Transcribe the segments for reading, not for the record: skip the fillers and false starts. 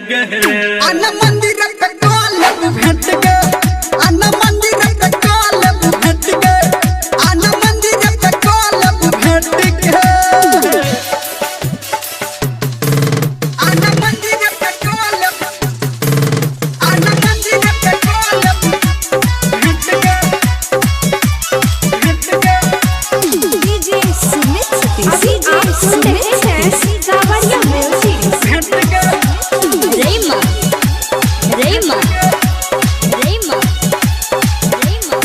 गए आना मंदिर पे कालब भेट गए आना मंदिर पे कालब भेट गए आना मंदिर पे कालब भेट गए आना मंदिर पे कालब आना मंदिर पे कालब भेट गए DJ Sumit DJ Sumit Javeria music भेट गए रेमा रेमा रेमा रेमा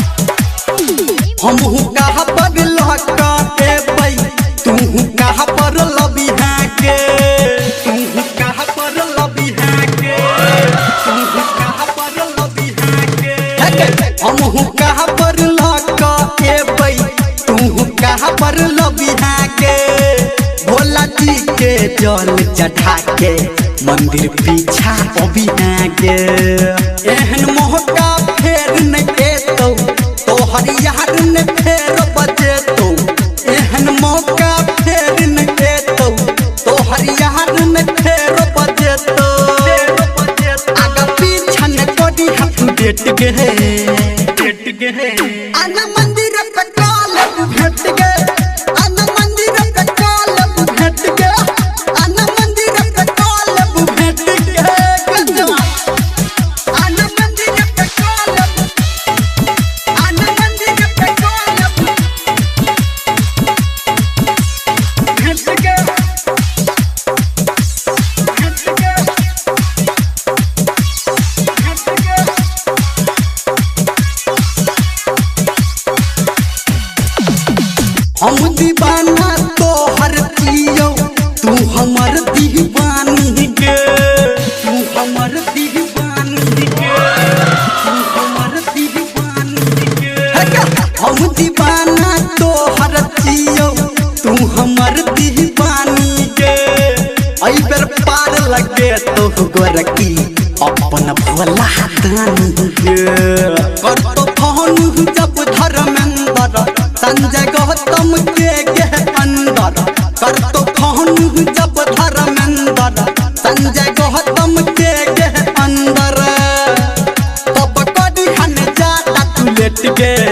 हम कहा पर लहका के बई तू कहा पर लबी है के तू कहा पर लबी है के तू कहा पर लबी है के हम कहा पर लहका के बई तू कहा पर लबी है के भोला जी के जल चढ़ा के मंदिर पीछा अभी है के एहन मौका फेर न एतौ तोहर यार ने फेर बजेतौ एहन मौका फेर न एतौ तोहर यार ने फेर बजेतौ आगा पीछा ने कोडी हाथ डेट गए आना मंदिर पे कालब भेट गए आना मंदिर पे कालब भेट गए आना मंदिर पे कालब भेट गए आना मंदिर पे कालब आना मंदिर पे कालब भेट गए भेट गए भेट गए हम दीवाना तोहर पियो तू हमर दीवानी के तू हमर दीवानी के तू हमर दीवानी के हम दीवाना तोहर पियो तू हमर दीवानी के आई बेर पार लगे तो गोरकी अपन भोला दानी के कर तो फोन जब धर्मेंद्र संजय गौतम के अंदर कर तो फोन जब धर्मेंद्र संजय गौतम के अंदर तब कदी हन जाता तू लेट गए